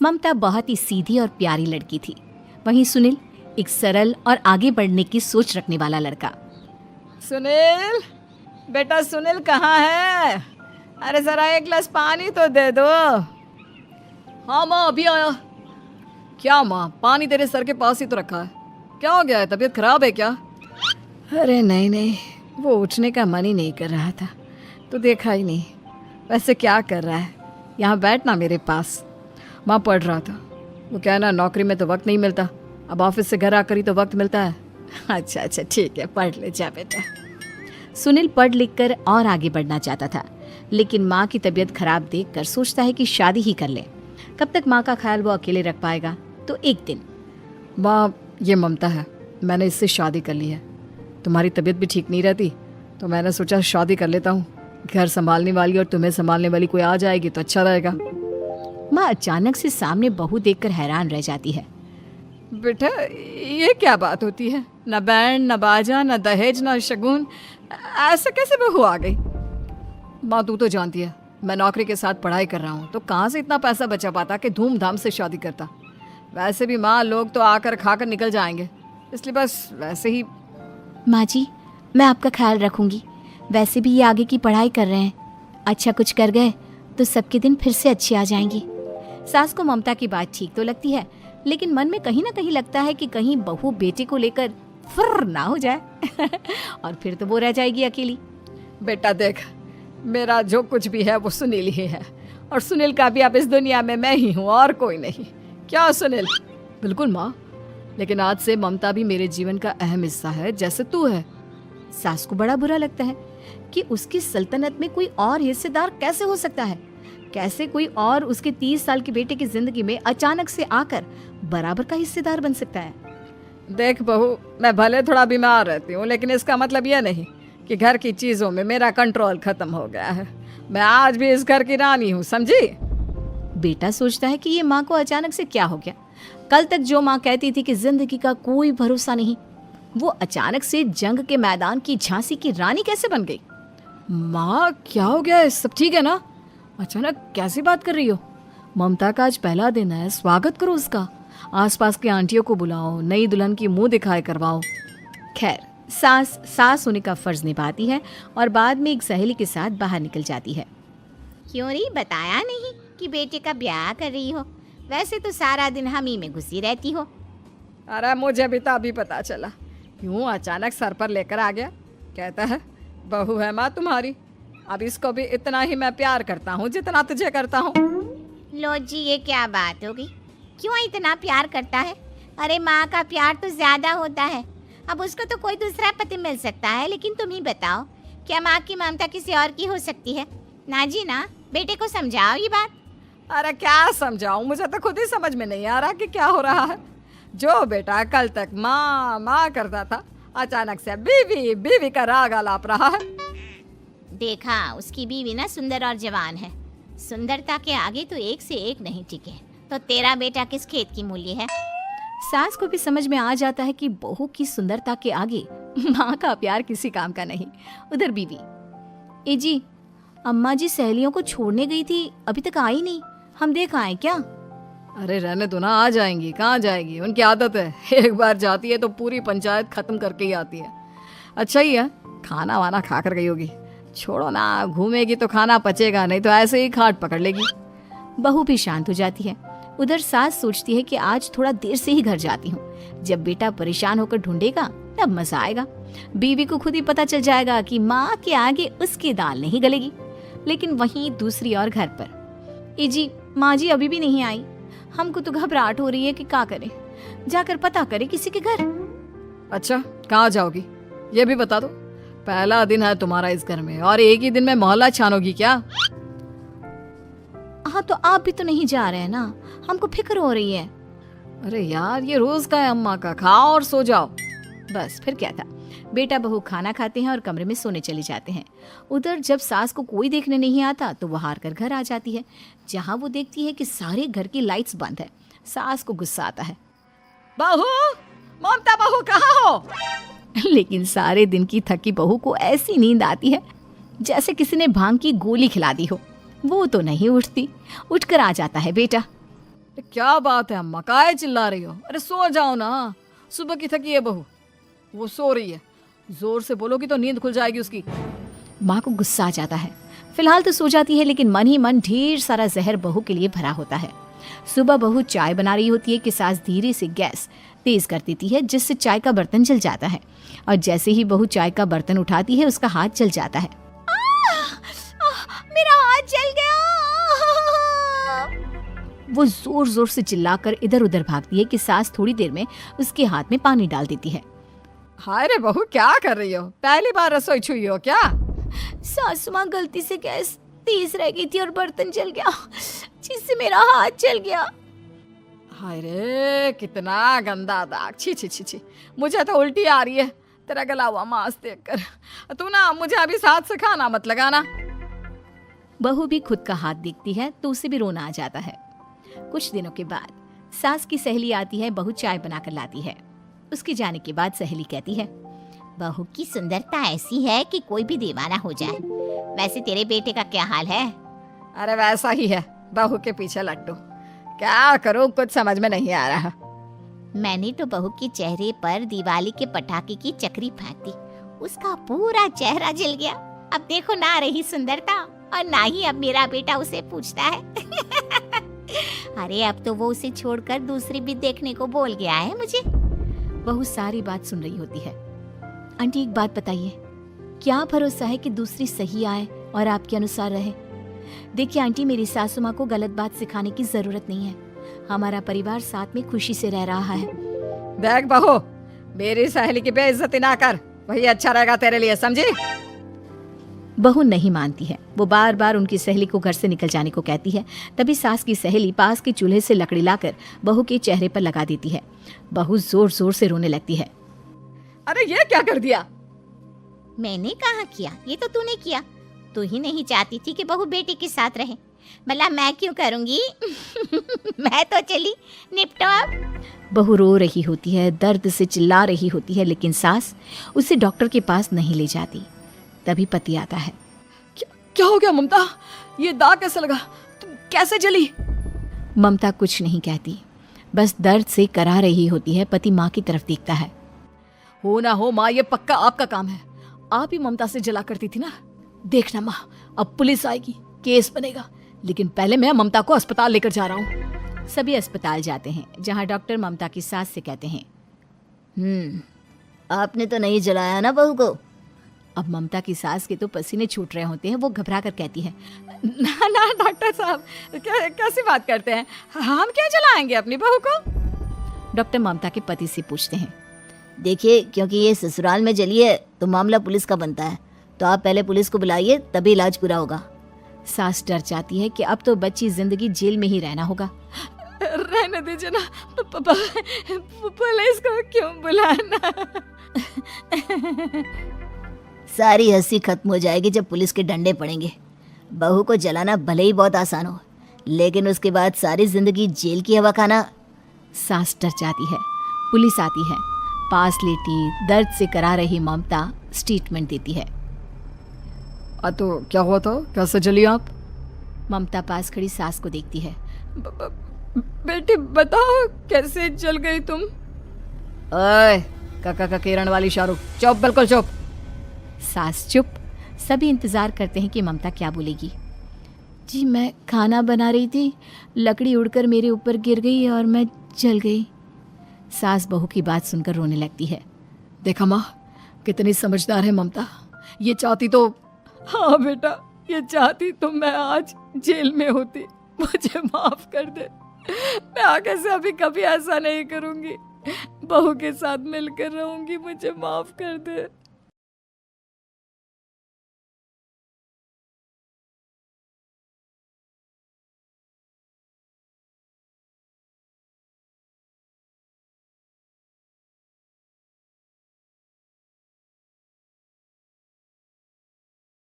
ममता बहुत ही सीधी और प्यारी लड़की थी, वहीं सुनील एक सरल और आगे बढ़ने की सोच रखने वाला लड़का। सुनील, बेटा सुनील कहाँ है? अरे जरा एक गिलास पानी तो दे दो। हाँ माँ, अभी आया। क्या माँ, पानी तेरे सर के पास ही तो रखा है, क्या हो गया है? तबीयत खराब है क्या? अरे नहीं नहीं, वो उठने का मन ही नहीं कर रहा था, तो देखा ही नहीं। वैसे क्या कर रहा है? यहाँ बैठना मेरे पास। माँ पढ़ रहा था। वो क्या है ना, नौकरी में तो वक्त नहीं मिलता, अब ऑफिस से घर आकर ही तो वक्त मिलता है। अच्छा अच्छा ठीक है, पढ़ ले जा बेटा। सुनील पढ़ लिख कर और आगे बढ़ना चाहता था, लेकिन माँ की तबीयत खराब देखकर सोचता है कि शादी ही कर ले। कब तक माँ का ख्याल वो अकेले रख पाएगा? तो एक दिन, माँ ये ममता है, मैंने इससे शादी कर ली है। तुम्हारी तबीयत भी ठीक नहीं रहती, तो मैंने सोचा शादी कर लेता हूँ। घर संभालने वाली और तुम्हें संभालने वाली कोई आ जाएगी तो अच्छा रहेगा। माँ अचानक से सामने बहू देखकर हैरान रह जाती है। बेटा ये क्या बात होती है? न बैंड, न बाजा, न दहेज, न शगुन, ऐसे कैसे बहू आ गई? माँ तू तो जानती है, मैं नौकरी के साथ पढ़ाई कर रहा हूँ, तो कहाँ से इतना पैसा बचा पाता कि धूमधाम से शादी करता। वैसे भी माँ, लोग तो आकर खाकर निकल जाएंगे, इसलिए बस वैसे ही। माँ जी, मैं आपका ख्याल रखूंगी। वैसे भी ये आगे की पढ़ाई कर रहे हैं, अच्छा कुछ कर गए तो सबके दिन फिर से अच्छे आ जाएंगे। सास को ममता की बात ठीक तो लगती है, लेकिन मन में कहीं ना कहीं लगता है कि कहीं बहू बेटे को लेकर फुर्र ना हो जाए और फिर तो वो रह जाएगी अकेली। बेटा देख, मेरा जो कुछ भी है वो सुनील ही है, और सुनील का भी अब इस दुनिया में मैं ही हूँ और कोई नहीं। क्या सुनील? बिल्कुल माँ, लेकिन आज से ममता भी मेरे जीवन का अहम हिस्सा है, जैसे तू है। सास को बड़ा बुरा लगता है कि उसकी सल्तनत में कोई और हिस्सेदार कैसे हो सकता है। कैसे कोई और उसके 30 साल के बेटे की जिंदगी में अचानक से आकर बराबर का हिस्सेदार बन सकता है। देख बहू, मैं भले थोड़ा बीमार रहती हूँ, लेकिन इसका मतलब यह नहीं कि घर की चीजों में मेरा कंट्रोल खत्म हो गया है। मैं आज भी इस घर की रानी हूँ, समझी? बेटा सोचता है कि ये माँ को अचानक से क्या हो गया। कल तक जो माँ कहती थी कि जिंदगी का कोई भरोसा नहीं, वो अचानक से जंग के मैदान की झांसी की रानी कैसे बन गई? माँ क्या हो गया? सब ठीक है ना? अचानक कैसी बात कर रही हो? ममता का आज पहला दिन है, स्वागत करो उसका। आसपास की आंटियों को बुलाओ, नई दुल्हन की मुंह दिखाए करवाओ। खैर, सास होने का फर्ज निभाती है और बाद में एक सहेली के साथ बाहर निकल जाती है। क्यों री बताया नहीं कि बेटे का ब्याह कर रही हो? वैसे तो सारा दिन हम ही में घुसी रहती हो। अरे मुझे भी तो अभी पता चला, यूं अचानक सर पर लेकर आ गया। कहता है बहू है माँ तुम्हारी, अब इसको भी इतना ही मैं प्यार करता हूँ जितना तुझे करता हूँ। लो जी, ये क्या बात होगी? क्यों इतना प्यार करता है? अरे माँ का प्यार तो ज्यादा होता है। अब उसको तो कोई दूसरा पति मिल सकता है, लेकिन तुम ही बताओ, क्या माँ की ममता किसी और की हो सकती है? ना जी ना, बेटे को समझाओ ये बात। अरे क्या समझाऊं, मुझे तो खुद ही समझ में नहीं आ रहा कि क्या हो रहा है। जो बेटा कल तक माँ माँ करता था, अचानक से बीवी बीवी का राग आलाप रहा है। देखा, उसकी बीवी ना सुंदर और जवान है। सुंदरता के आगे तो एक से एक नहीं टिके, तो तेरा बेटा किस खेत की मूली है? सास को भी समझ में आ जाता है कि बहू की सुंदरता के आगे माँ का प्यार किसी काम का नहीं। उधर बीवी, ए जी, अम्मा जी सहेलियों को छोड़ने गई थी, अभी तक आई नहीं, हम देख आए क्या? अरे रहने दो ना, आ जाएंगी। कहाँ जाएंगी, उनकी आदत है, एक बार जाती है तो पूरी पंचायत खत्म करके ही आती है। अच्छा ही है, खाना वाना खा कर गई होगी। छोड़ो ना, घूमेगी तो खाना पचेगा, नहीं तो ऐसे ही खाट पकड़ लेगी। बहू भी शांत हो जाती है। उधर सास सोचती है कि आज थोड़ा देर से ही घर जाती हूँ, जब बेटा परेशान होकर ढूंढेगा तब मजा आएगा। बीवी को खुद ही पता चल जाएगा कि माँ के आगे उसकी दाल नहीं गलेगी। लेकिन वहीं दूसरी ओर घर पर, ए जी, माँ जी अभी भी नहीं आई, हमको तो घबराहट हो रही है कि क्या करें, जाकर पता करें किसी के घर। अच्छा, कहाँ जाओगी ये भी बता दो। पहला दिन है तुम्हारा इस घर में और एक ही दिन में मोहल्ला छानोगी क्या? हाँ, तो आप भी तो नहीं जा रहे हैं ना, हमको फिक्र हो रही है। अरे यार, ये रोज का है अम्मा का, खाओ और सो जाओ। बस फिर क्या था। बेटा बहू खाना खाते हैं और कमरे में सोने चले जाते हैं। उधर जब सास को कोई देखने नहीं आता तो वह हार कर घर आ जाती है, जहाँ वो देखती है कि सारे घर की लाइट्स बंद है। सास को गुस्सा आता है, बहू, ममता बहू कहाँ हो? लेकिन सारे दिन की थकी बहू को ऐसी नींद आती है जैसे किसी ने भांग की गोली खिला दी हो। वो तो नहीं उठती। उठकर आ जाता है बेटा। क्या बात है अम्मा, काहे चिल्ला रही हो? अरे सो जाओ ना, सुबह की थकी है बहू, वो सो रही है, जोर से बोलोगी तो नींद खुल जाएगी उसकी। माँ को गुस्सा आ जाता है। फिलहाल तो सो जाती है, लेकिन मन ही मन ढेर सारा जहर बहू के लिए भरा होता है। सुबह बहू चाय बना रही होती है कि सास धीरे से गैस तेज कर देती है, जिससे चाय का बर्तन जल जाता है। और जैसे ही बहू चाय का बर्तन उठाती है, उसका हाथ जल जाता है। मेरा हाथ जल गया। वो जोर जोर से चिल्लाकर इधर उधर भागती है कि सास थोड़ी देर में उसके हाथ में पानी डाल देती है। हाय रे बहू, क्या कर रही हो? पहली बार रसोई छुई हो क्या? सासू माँ, गलती से गैस तेज रह गई थी और बर्तन जल गया, जिससे मेरा हाथ जल गया। हाय रे, कितना गंदा दाग, छी छी छी छी, मुझे तो उल्टी आ रही है तेरा गला हुआ मांस देखकर। तू ना मुझे अभी साथ से खाना मत लगाना। बहू भी खुद का हाथ देखती है तो उसे भी रोना आ जाता है। कुछ दिनों के बाद सास की सहेली आती है, बहू चाय बनाकर लाती है। उसके जाने के बाद सहेली कहती है, बहू की सुंदरता ऐसी है कि कोई भी दीवाना हो जाए। वैसे तेरे बेटे का क्या हाल है? अरे वैसा ही है, बहू के पीछे लट्टू। क्या करूं, कुछ समझ में नहीं आ रहा। मैंने तो बहू के चेहरे पर दिवाली के पटाखे की चक्री फेंक दी, उसका पूरा चेहरा जल गया। अब देखो ना रही सुंदरता, और ना ही अब मेरा बेटा उसे पूछता है। अरे अब तो वो उसे छोड़कर दूसरी भी देखने को बोल गया है मुझे। बहू सारी बात सुन रही होती है। आंटी, एक बात बताइए, क्या भरोसा है कि दूसरी सही आए और आपके अनुसार रहे? देखिए आंटी, मेरी सासू माँ को गलत बात सिखाने की जरूरत नहीं है। हमारा परिवार साथ में खुशी से रह रहा है। देख बहू, मेरी सहेली की बेइज्जती ना कर, वही अच्छा रहेगा तेरे लिए, समझी? बहू नहीं मानती है। वो बार बार उनकी सहेली को घर से निकल जाने को कहती है। तभी सास की सहेली पास के चूल्हे से लकड़ी लाकर बहू के चेहरे पर लगा देती है। बहू जोर जोर से रोने लगती है। अरे ये क्या कर दिया? मैंने कहा किया, ये तो तूने किया। तू ही नहीं चाहती थी कि बहू बेटी के साथ रहे, भला मैं क्यों करूंगी? मैं तो चली, निपटो अब। बहू रो रही होती है, दर्द से चिल्ला रही होती है, लेकिन सास उसे डॉक्टर के पास नहीं ले जाती। तभी पति आता है। क्या हो गया ममता? ये दाग कैसे लगा? तुम कैसे जली? ममता कुछ नहीं कहती, बस दर्द से करा रही होती है। पति माँ की तरफ देखता है। हो ना हो माँ, ये पक्का आपका काम है। आप ही ममता से जला करती थी ना। देखना माँ, अब पुलिस आएगी, केस बनेगा, लेकिन पहले मैं ममता को अस्पताल लेकर जा रहा हूँ। सभी अस्पताल जाते हैं, जहाँ डॉक्टर ममता की सास से कहते हैं, आपने तो नहीं जलाया ना बहू को? अब ममता की सास के तो पसीने छूट रहे होते हैं। वो घबरा कर कहती है, ना ना डॉक्टर साहब, कैसी बात करते हैं? हम क्या जलाएंगे अपनी बहू को? डॉक्टर ममता के पति से पूछते हैं। देखिए, क्योंकि ये ससुराल में जली है तो मामला पुलिस का बनता है, तो आप पहले पुलिस को बुलाइए, तभी इलाज पूरा होगा। सास डर जाती है कि अब तो बच्ची जिंदगी जेल में ही रहना होगा। रहने दीजिए ना, पुलिस को क्यों बुलाना? सारी हंसी खत्म हो जाएगी जब पुलिस के डंडे पड़ेंगे। बहू को जलाना भले ही बहुत आसान हो, लेकिन उसके बाद सारी जिंदगी जेल की हवा खाना। सास डर जाती है। पुलिस आती है। पास लेटी दर्द से करा रही ममता स्टेटमेंट देती है। तो क्या हुआ था? कैसे जली आप? ममता पास खड़ी सास को देखती है। बेटी बताओ, कैसे जल गई तुम? ओए, काका किरण वाली शाहरुख, चुप, बिल्कुल चुप। सास चुप। सभी इंतजार करते हैं कि ममता क्या बोलेगी। जी, मैं खाना बना रही थी, लकड़ी उड़कर मेरे ऊपर गिर गई और मैं जल गई। सास बहू की बात सुनकर रोने लगती है। देखा माँ, कितनी समझदार है ममता। ये चाहती तो, हाँ बेटा, ये चाहती तो मैं आज जेल में होती। मुझे माफ कर दे, मैं आगे से अभी कभी ऐसा नहीं करूंगी। बहू के साथ मिलकर रहूंगी, मुझे माफ कर दे।